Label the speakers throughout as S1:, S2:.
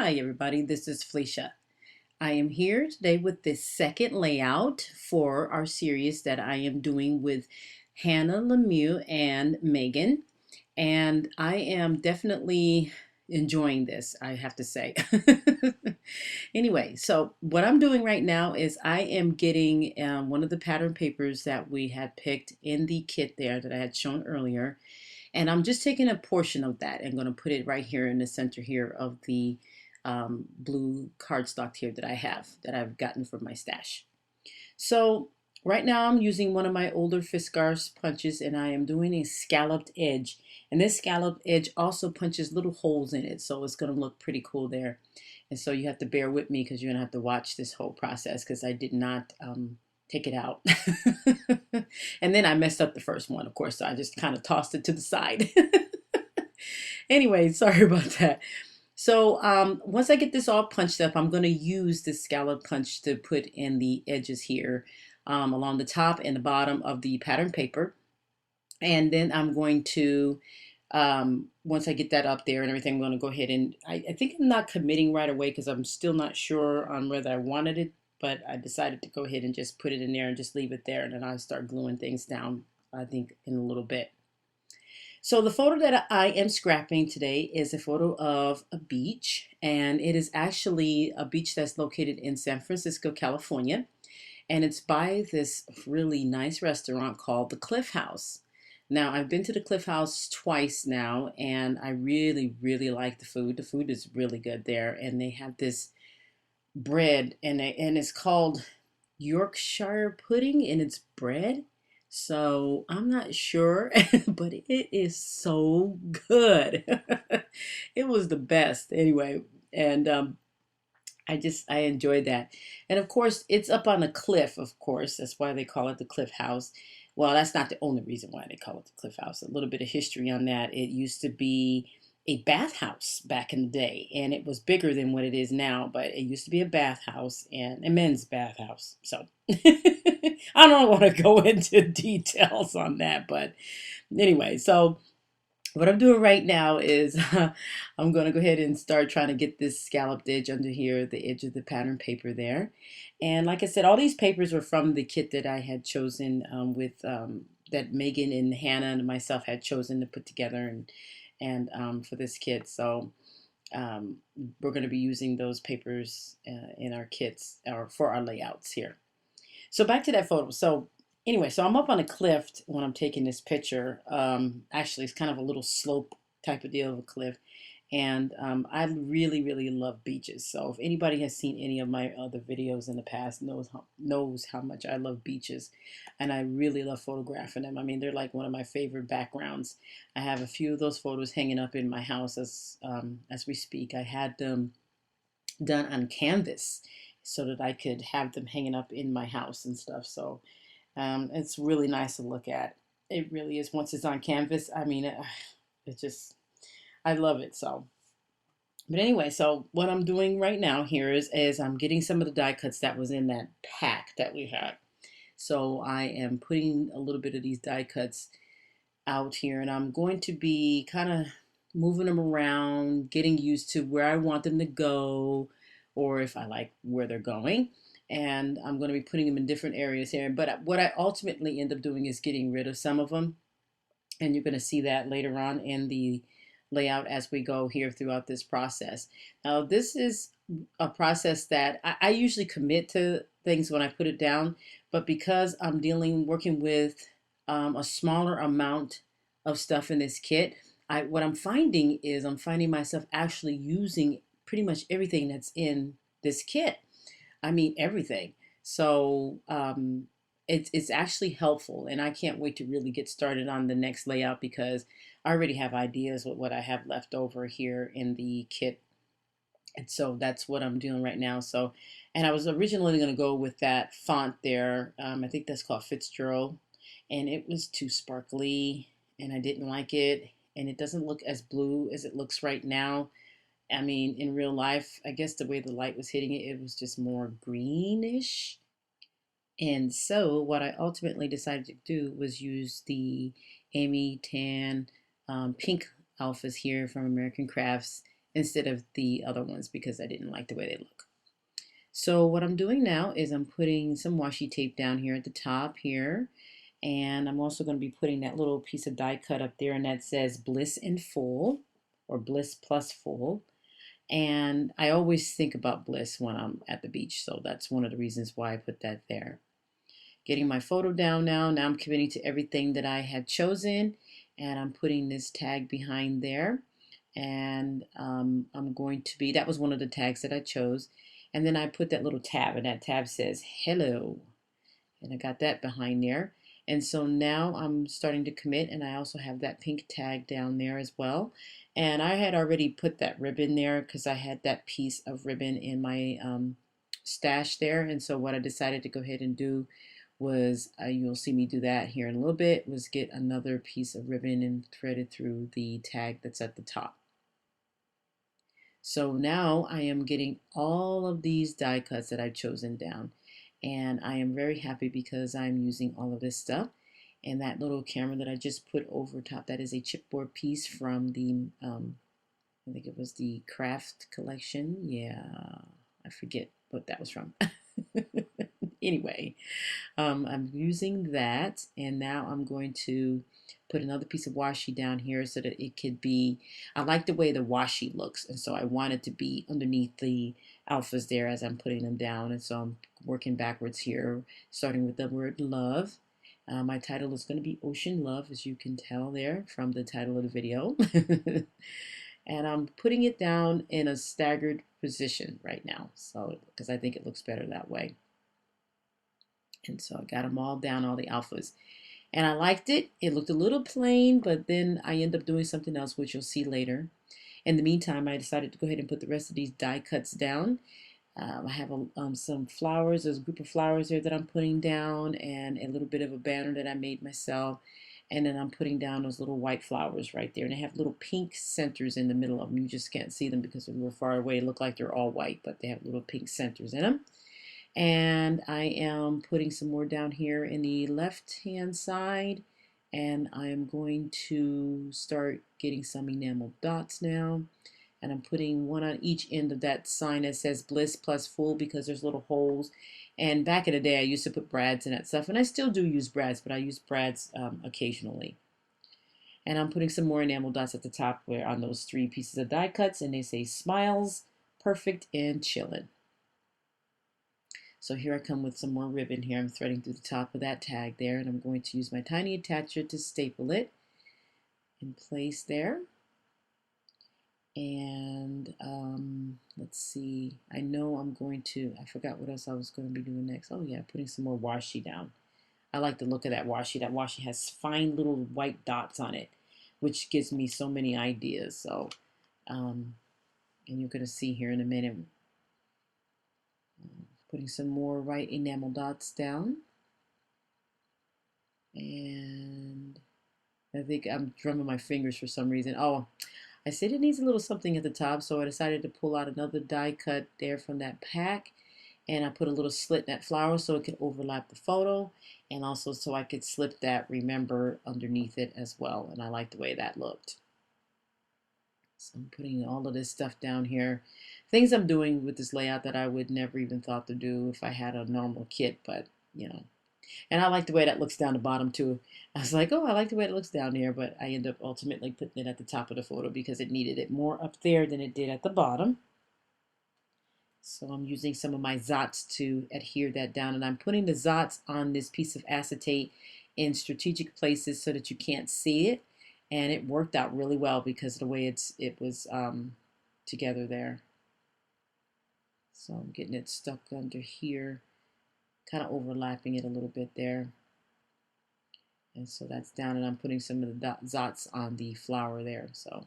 S1: Hi everybody, this is Felicia. I am here today with the second layout for our series that I am doing with Hannah Lemieux and Megan. And I am definitely enjoying this, I have to say. Anyway, so what I'm doing right now is I am getting one of the pattern papers that we had picked in the kit there that I had shown earlier. And I'm just taking a portion of that and going to put it right here in the center here of the blue cardstock here that I have, that I've gotten from my stash. So right now I'm using one of my older Fiskars punches and I am doing a scalloped edge. And this scalloped edge also punches little holes in it, so it's going to look pretty cool there. And so you have to bear with me because you're going to have to watch this whole process because I did not take it out. And then I messed up the first one, of course, so I just kind of tossed it to the side. Anyway, sorry about that. So once I get this all punched up, I'm going to use this scallop punch to put in the edges here along the top and the bottom of the pattern paper. And then I'm going to, once I get that up there and everything, I'm going to go ahead and, I think I'm not committing right away because I'm still not sure on whether I wanted it, but I decided to go ahead and just put it in there and just leave it there. And then I'll start gluing things down, I think, in a little bit. So the photo that I am scrapping today is a photo of a beach, and it is actually a beach that's located in San Francisco, California, and it's by this really nice restaurant called the Cliff House. Now, I've been to the Cliff House twice now, and I really, really like the food. The food is really good there, and they have this bread, and it's called Yorkshire pudding, and it's bread. So I'm not sure, but it is so good. It was the best anyway, and I enjoyed that. And of course, it's up on a cliff. Of course, that's why they call it the Cliff House. Well, that's not the only reason why they call it the Cliff House. A little bit of history on that. It used to be a bathhouse back in the day, and it was bigger than what it is now. But it used to be a bathhouse and a men's bathhouse. So I don't want to go into details on that, but anyway, so what I'm doing right now is I'm going to go ahead and start trying to get this scalloped edge under here, the edge of the pattern paper there. And like I said, all these papers were from the kit that I had chosen that Megan and Hannah and myself had chosen to put together and for this kit. So um, we're going to be using those papers in our kits or for our layouts here. So back to that photo. So anyway, so I'm up on a cliff when I'm taking this picture. Actually, it's kind of a little slope type of deal of a cliff. And I really, really love beaches. So if anybody has seen any of my other videos in the past knows how much I love beaches. And I really love photographing them. I mean, they're like one of my favorite backgrounds. I have a few of those photos hanging up in my house as we speak. I had them done on canvas so that I could have them hanging up in my house and stuff. So it's really nice to look at. It really is. Once it's on canvas, I mean, it just, I love it. So, but anyway, so what I'm doing right now here is I'm getting some of the die cuts that was in that pack that we had. So I am putting a little bit of these die cuts out here, and I'm going to be kind of moving them around, getting used to where I want them to go, or if I like where they're going. And I'm going to be putting them in different areas here. But what I ultimately end up doing is getting rid of some of them. And you're going to see that later on in the layout as we go here throughout this process. Now, this is a process that I usually commit to things when I put it down, but because I'm working with a smaller amount of stuff in this kit, what I'm finding is I'm finding myself actually using pretty much everything that's in this kit. I mean, everything. So it's actually helpful, and I can't wait to really get started on the next layout because I already have ideas with what I have left over here in the kit. And so that's what I'm doing right now. So, and I was originally going to go with that font there. I think that's called Fitzgerald, and it was too sparkly, and I didn't like it, and it doesn't look as blue as it looks right now. I mean, in real life, I guess the way the light was hitting it, it was just more greenish. And so what I ultimately decided to do was use the Amy Tan pink alphas here from American Crafts. instead of the other ones because I didn't like the way they look. So what I'm doing now is I'm putting some washi tape down here at the top here. And I'm also going to be putting that little piece of die cut up there, and that says Bliss in Full or Bliss Plus Full. And I always think about bliss when I'm at the beach, so that's one of the reasons why I put that there. Getting my photo down now. Now I'm committing to everything that I had chosen, and I'm putting this tag behind there. And I'm going to be, that was one of the tags that I chose. And then I put that little tab, and that tab says hello. And I got that behind there. And so now I'm starting to commit, and I also have that pink tag down there as well. And I had already put that ribbon there because I had that piece of ribbon in my stash there. And so what I decided to go ahead and do was, you'll see me do that here in a little bit, was get another piece of ribbon and thread it through the tag that's at the top. So now I am getting all of these die cuts that I've chosen down. And I am very happy because I'm using all of this stuff. And that little camera that I just put over top, that is a chipboard piece from the, I think it was the Craft Collection. Yeah, I forget what that was from. Anyway, I'm using that, and now I'm going to put another piece of washi down here so that it could be, I like the way the washi looks, and so I want it to be underneath the alphas there as I'm putting them down. And so I'm working backwards here, starting with the word love. My title is going to be Ocean Love, as you can tell there from the title of the video. And I'm putting it down in a staggered position right now, so because I think it looks better that way. And so I got them all down, all the alphas. And I liked it. It looked a little plain, but then I end up doing something else, which you'll see later. In the meantime, I decided to go ahead and put the rest of these die cuts down. I have some flowers. There's a group of flowers there that I'm putting down, and a little bit of a banner that I made myself. And then I'm putting down those little white flowers right there. And they have little pink centers in the middle of them. You just can't see them because they're a little far away. They look like they're all white, but they have little pink centers in them. And I am putting some more down here in the left hand side, and I am going to start getting some enamel dots now, and I'm putting one on each end of that sign that says Bliss Plus Full because there's little holes. And back in the day I used to put brads in that stuff, and I still do use brads, but I use brads occasionally. And I'm putting some more enamel dots at the top where on those 3 pieces of die cuts, and they say Smiles, Perfect, and Chillin'. So here I come with some more ribbon here. I'm threading through the top of that tag there, and I'm going to use my tiny attacher to staple it in place there. And let's see, I know I'm going to, I forgot what else I was going to be doing next. Oh yeah, putting some more washi down. I like the look of that washi. That washi has fine little white dots on it, which gives me so many ideas. So, and you're going to see here in a minute. Putting some more white enamel dots down. And I think I'm drumming my fingers for some reason. Oh, I said it needs a little something at the top, so I decided to pull out another die cut there from that pack. And I put a little slit in that flower so it could overlap the photo, and also so I could slip that remember underneath it as well. And I like the way that looked. So I'm putting all of this stuff down here. Things I'm doing with this layout that I would never even thought to do if I had a normal kit, but you know. And I like the way that looks down the bottom too. I was like, oh, I like the way it looks down there, but I end up ultimately putting it at the top of the photo because it needed it more up there than it did at the bottom. So I'm using some of my Zots to adhere that down, and I'm putting the Zots on this piece of acetate in strategic places so that you can't see it. And it worked out really well because of the way it was together there. So I'm getting it stuck under here, kind of overlapping it a little bit there. And so that's down, and I'm putting some of the Zots on the flower there. So,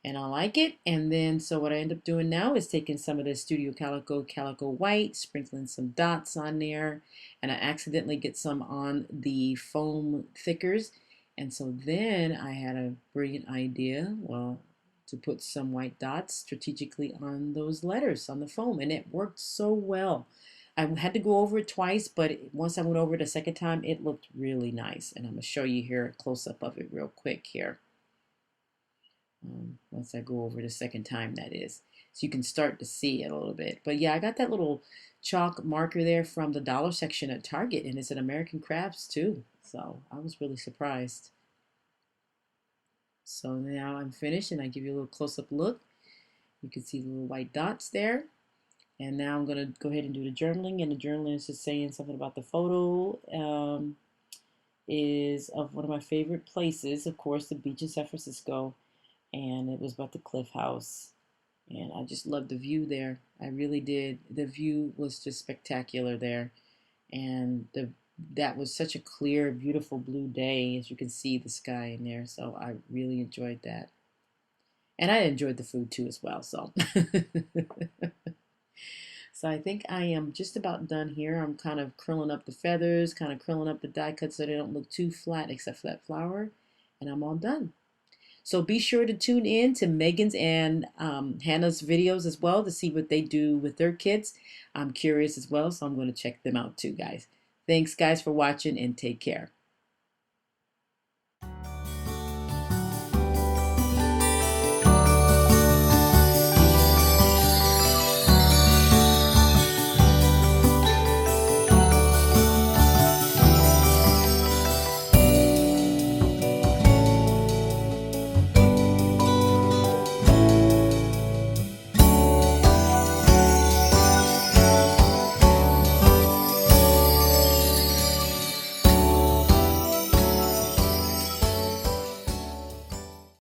S1: and I like it. And then, so what I end up doing now is taking some of the Studio Calico White, sprinkling some dots on there, and I accidentally get some on the foam thickers. And so then I had a brilliant idea, well, to put some white dots strategically on those letters on the foam, and it worked so well. I had to go over it twice, but once I went over it a second time, it looked really nice. And I'm going to show you here a close-up of it real quick here. once I go over the second time, that is. So you can start to see it a little bit. But yeah, I got that little chalk marker there from the dollar section at Target, and it's an American Crafts too. So I was really surprised. So now I'm finished, and I give you a little close-up look. You can see the little white dots there. And now I'm going to go ahead and do the journaling. And the journaling is just saying something about the photo is of one of my favorite places, of course, the beach in San Francisco. And it was about the Cliff House. And I just loved the view there. I really did. The view was just spectacular there. And that was such a clear, beautiful blue day, as you can see the sky in there. So I really enjoyed that. And I enjoyed the food too as well. So so I think I am just about done here. I'm kind of curling up the feathers, kind of curling up the die cuts so they don't look too flat except for that flower. And I'm all done. So be sure to tune in to Megan's and Hannah's videos as well to see what they do with their kids. I'm curious as well, so I'm going to check them out too, guys. Thanks, guys, for watching, and take care.